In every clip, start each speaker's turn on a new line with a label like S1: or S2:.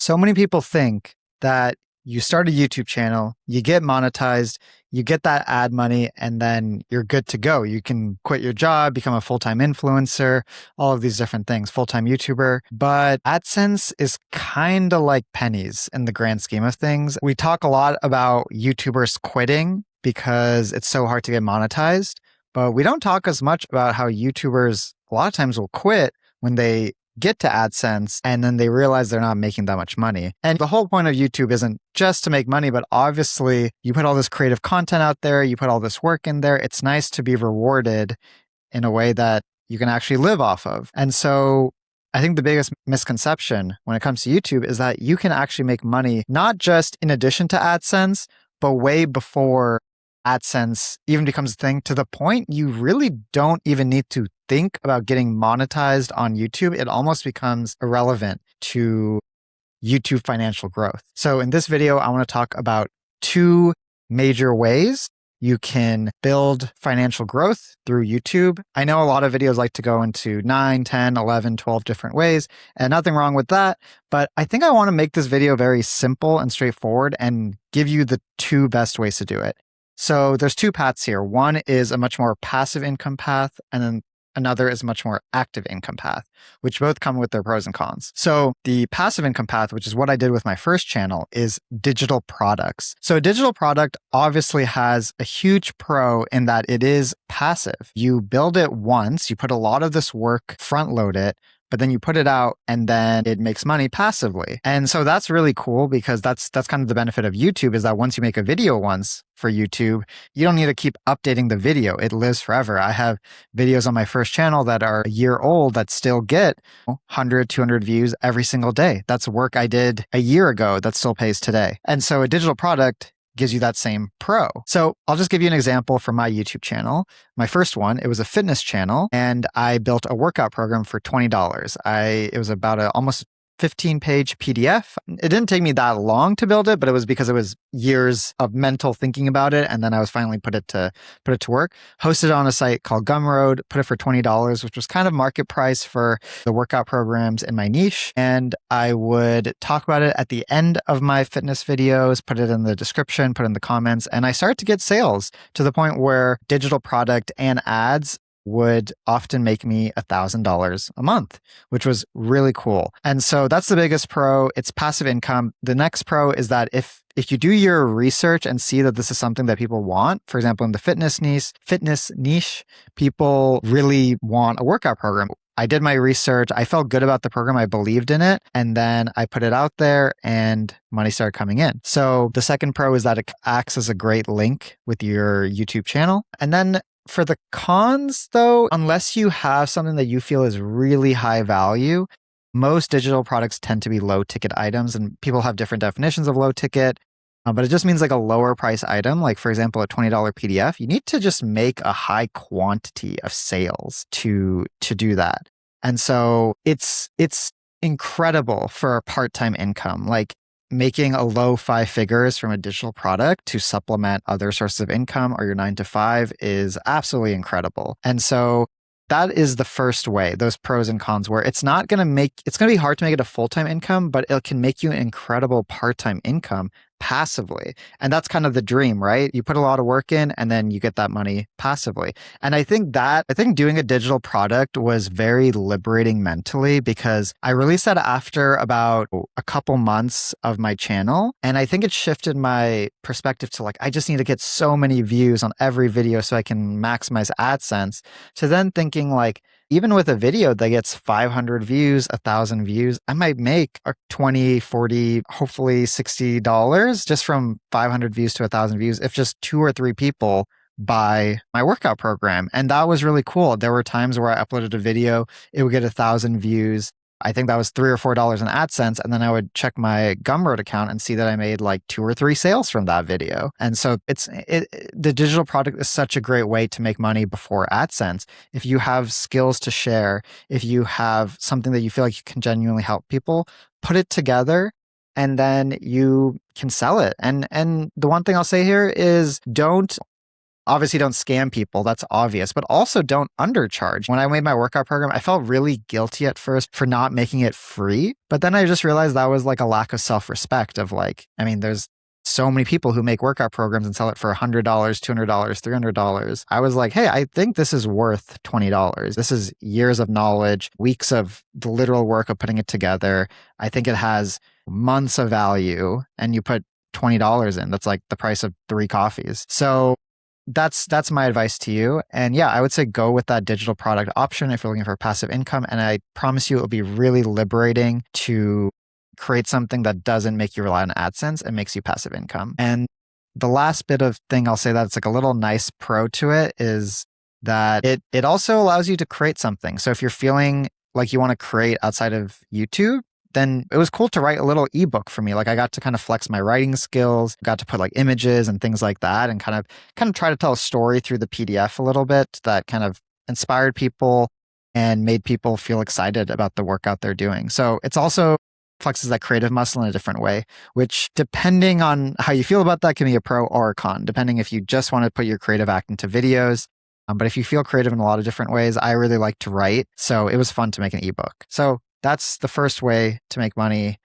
S1: So many people think that you start a YouTube channel, you get monetized, you get that ad money, and then you're good to go. You can quit your job, become a full-time influencer, all of these different things, full-time YouTuber. But AdSense is kind of like pennies in the grand scheme of things. We talk a lot about YouTubers quitting because it's so hard to get monetized, but we don't talk as much about how YouTubers a lot of times will quit when they get to AdSense and then they realize they're not making that much money. And the whole point of YouTube isn't just to make money, but obviously you put all this creative content out there, you put all this work in there. It's nice to be rewarded in a way that you can actually live off of. And so I think the biggest misconception when it comes to YouTube is that you can actually make money, not just in addition to AdSense, but way before AdSense even becomes a thing, to the point you really don't even need to think about getting monetized on YouTube. It almost becomes irrelevant to YouTube financial growth. So in this video, I want to talk about two major ways you can build financial growth through YouTube. I know a lot of videos like to go into 9, 10, 11, 12 different ways, and nothing wrong with that. But I think I want to make this video very simple and straightforward and give you the two best ways to do it. So there's two paths here. One is a much more passive income path, and then another is a much more active income path, which both come with their pros and cons. So the passive income path, which is what I did with my first channel, is digital products. So a digital product obviously has a huge pro in that it is passive. You build it once, you put a lot of this work, front load it, but then you put it out and then it makes money passively. And so that's really cool because that's kind of the benefit of YouTube, is that once you make a video once for YouTube, you don't need to keep updating the video. It lives forever. I have videos on my first channel that are a year old that still get 100, 200 views every single day. That's work I did a year ago that still pays today. And so a digital product gives you that same pro. So I'll just give you an example from my YouTube channel. My first one, it was a fitness channel, and I built a workout program for $20. It was about almost 15-page PDF. It didn't take me that long to build it, but it was because it was years of mental thinking about it, and then I was finally put it to work. Hosted it on a site called Gumroad, put it for $20, which was kind of market price for the workout programs in my niche. And I would talk about it at the end of my fitness videos, put it in the description, put it in the comments, and I started to get sales to the point where digital product and ads would often make me $1,000 a month, which was really cool. And so that's the biggest pro. It's passive income. The next pro is that if you do your research and see that this is something that people want, for example, in the fitness niche, people really want a workout program. I did my research. I felt good about the program. I believed in it. And then I put it out there and money started coming in. So the second pro is that it acts as a great link with your YouTube channel. And then for the cons, though, unless you have something that you feel is really high value, most digital products tend to be low ticket items, and people have different definitions of low ticket. But it just means like a lower price item, like for example, a $20 PDF. You need to just make a high quantity of sales to do that. And so it's incredible for a part-time income. Like making a low 5 figures from a digital product to supplement other sources of income or your 9 to 5 is absolutely incredible. And so that is the first way, those pros and cons, where it's going to be hard to make it a full-time income, but it can make you an incredible part-time income passively. And that's kind of the dream, right? You put a lot of work in and then you get that money passively. And I think doing a digital product was very liberating mentally, because I released that after about a couple months of my channel. And I think it shifted my perspective to like, I just need to get so many views on every video so I can maximize AdSense, to then thinking like, even with a video that gets 500 views, 1,000 views, I might make $20, $40, hopefully $60 just from 500 views to 1,000 views if just 2 or 3 people buy my workout program. And that was really cool. There were times where I uploaded a video, it would get 1,000 views. I think that was $3 or $4 in AdSense. And then I would check my Gumroad account and see that I made like 2 or 3 sales from that video. And so the digital product is such a great way to make money before AdSense. If you have skills to share, if you have something that you feel like you can genuinely help people, put it together and then you can sell it. And the one thing I'll say here is don't obviously don't scam people. That's obvious, but also don't undercharge. When I made my workout program, I felt really guilty at first for not making it free. But then I just realized that was like a lack of self-respect of like, I mean, there's so many people who make workout programs and sell it for $100, $200, $300. I was like, hey, I think this is worth $20. This is years of knowledge, weeks of the literal work of putting it together. I think it has months of value, and you put $20 in. That's like the price of 3 coffees. So that's my advice to you. And yeah, I would say go with that digital product option if you're looking for passive income. And I promise you it will be really liberating to create something that doesn't make you rely on AdSense and makes you passive income. And the last bit of thing I'll say that's like a little nice pro to it is that it also allows you to create something. So if you're feeling like you want to create outside of YouTube, then it was cool to write a little ebook for me. Like I got to kind of flex my writing skills, got to put like images and things like that, and kind of try to tell a story through the PDF a little bit that kind of inspired people and made people feel excited about the workout they're doing. So it's also flexes that creative muscle in a different way, which depending on how you feel about that can be a pro or a con, depending if you just want to put your creative act into videos. But if you feel creative in a lot of different ways, I really like to write. So it was fun to make an ebook. So that's the first way to make money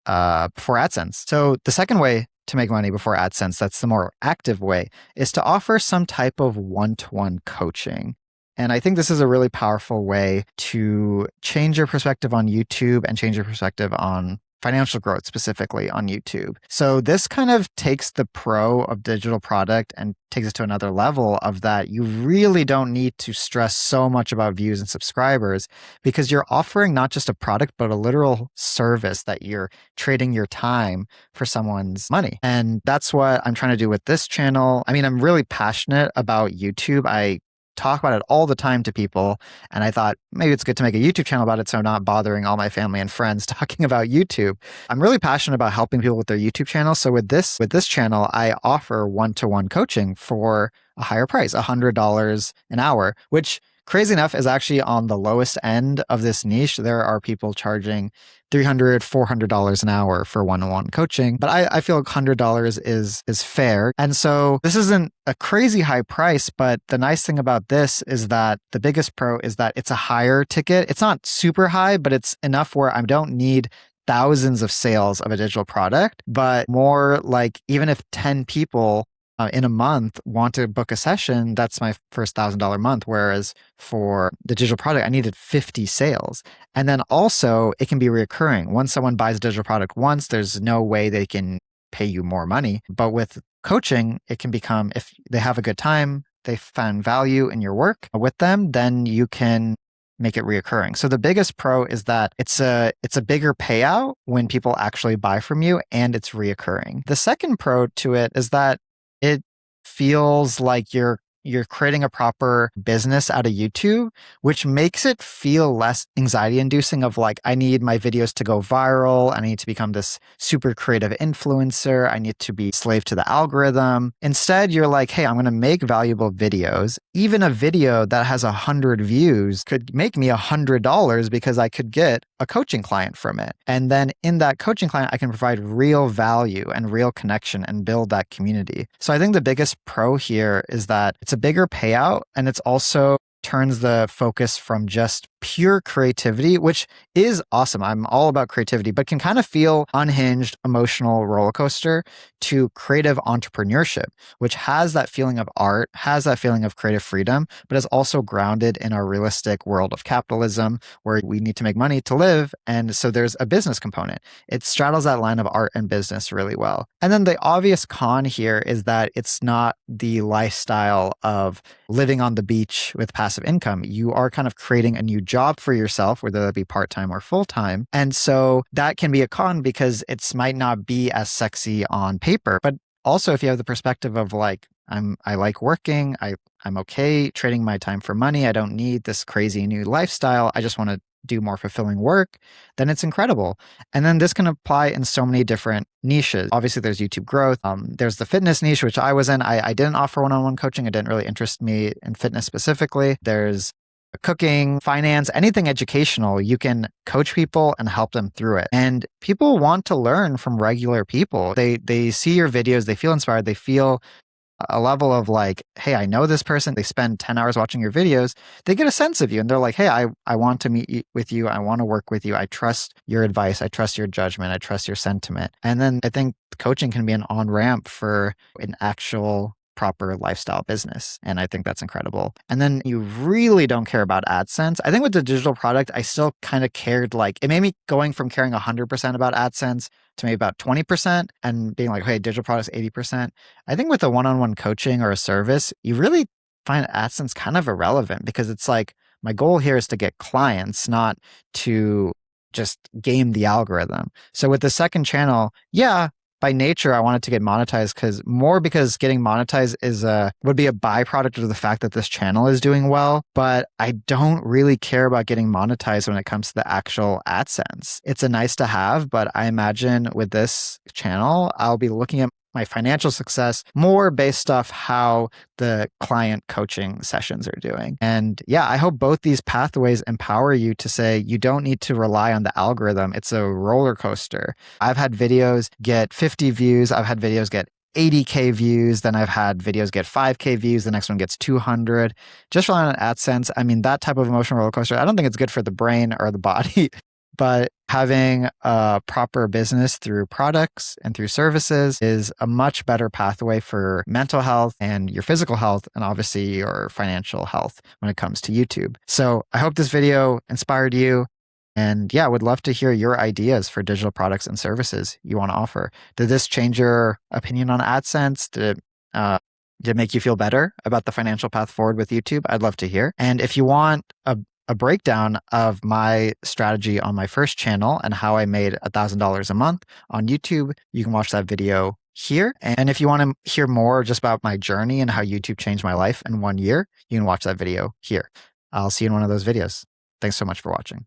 S1: before AdSense. So the second way to make money before AdSense, that's the more active way, is to offer some type of one-to-one coaching. And I think this is a really powerful way to change your perspective on YouTube and change your perspective on financial growth, specifically on YouTube. So this kind of takes the pro of digital product and takes it to another level of that you really don't need to stress so much about views and subscribers because you're offering not just a product, but a literal service that you're trading your time for someone's money. And that's what I'm trying to do with this channel. I mean, I'm really passionate about YouTube. I talk about it all the time to people. And I thought maybe it's good to make a YouTube channel about it so I'm not bothering all my family and friends talking about YouTube. I'm really passionate about helping people with their YouTube channels. So with this channel, I offer one-to-one coaching for a higher price, $100 an hour, which crazy enough is actually on the lowest end of this niche. There are people charging $300, $400 an hour for one-on-one coaching, but I feel like $100 is fair. And so this isn't a crazy high price, but the nice thing about this is that the biggest pro is that it's a higher ticket. It's not super high, but it's enough where I don't need thousands of sales of a digital product, but more like even if 10 people in a month want to book a session, that's my first $1,000 month. Whereas for the digital product, I needed 50 sales. And then also it can be recurring. Once someone buys a digital product once, there's no way they can pay you more money. But with coaching, it can become, if they have a good time, they found value in your work with them, then you can make it reoccurring. So the biggest pro is that it's a bigger payout when people actually buy from you and it's reoccurring. The second pro to it is that it feels like you're creating a proper business out of YouTube, which makes it feel less anxiety inducing of like, I need my videos to go viral. I need to become this super creative influencer. I need to be slave to the algorithm. Instead, you're like, hey, I'm going to make valuable videos. Even a video that has 100 views could make me $100 because I could get a coaching client from it. And then in that coaching client, I can provide real value and real connection and build that community. So I think the biggest pro here is that it's a bigger payout, and it's also turns the focus from just pure creativity, which is awesome. I'm all about creativity, but can kind of feel unhinged, emotional roller coaster, to creative entrepreneurship, which has that feeling of art, has that feeling of creative freedom, but is also grounded in our realistic world of capitalism where we need to make money to live. And so there's a business component. It straddles that line of art and business really well. And then the obvious con here is that it's not the lifestyle of living on the beach with passive income. You are kind of creating a new job for yourself, whether that be part-time or full-time. And so that can be a con because it might not be as sexy on paper. But also if you have the perspective of like, I like working, I'm okay trading my time for money, I don't need this crazy new lifestyle, I just want to do more fulfilling work, then it's incredible. And then this can apply in so many different niches. Obviously, there's YouTube growth. There's the fitness niche, which I was in. I didn't offer one-on-one coaching. It didn't really interest me in fitness specifically. There's cooking, finance, anything educational. You can coach people and help them through it. And people want to learn from regular people. They see your videos, they feel inspired, they feel a level of like, hey, I know this person. They spend 10 hours watching your videos. They get a sense of you and they're like, hey, I want to meet with you. I want to work with you. I trust your advice. I trust your judgment. I trust your sentiment. And then I think coaching can be an on-ramp for an actual proper lifestyle business. And I think that's incredible. And then you really don't care about AdSense. I think with the digital product, I still kind of cared, like it made me going from caring 100% about AdSense to maybe about 20% and being like, hey, digital products 80%. I think with a one-on-one coaching or a service, you really find AdSense kind of irrelevant because it's like, my goal here is to get clients, not to just game the algorithm. So with the second channel, yeah, by nature, I wanted to get monetized because getting monetized would be a byproduct of the fact that this channel is doing well. But I don't really care about getting monetized when it comes to the actual AdSense. It's a nice to have, but I imagine with this channel, I'll be looking at my financial success more based off how the client coaching sessions are doing. And yeah, I hope both these pathways empower you to say you don't need to rely on the algorithm. It's a roller coaster. I've had videos get 50 views. I've had videos get 80K views. Then I've had videos get 5K views. The next one gets 200. Just relying on AdSense. I mean, that type of emotional roller coaster, I don't think it's good for the brain or the body. But having a proper business through products and through services is a much better pathway for mental health and your physical health and obviously your financial health when it comes to YouTube. So I hope this video inspired you. And yeah, I would love to hear your ideas for digital products and services you want to offer. Did this change your opinion on AdSense? Did it make you feel better about the financial path forward with YouTube? I'd love to hear. And if you want a breakdown of my strategy on my first channel and how I made $1,000 a month on YouTube, you can watch that video here. And if you want to hear more just about my journey and how YouTube changed my life in 1 year, you can watch that video here. I'll see you in one of those videos. Thanks so much for watching.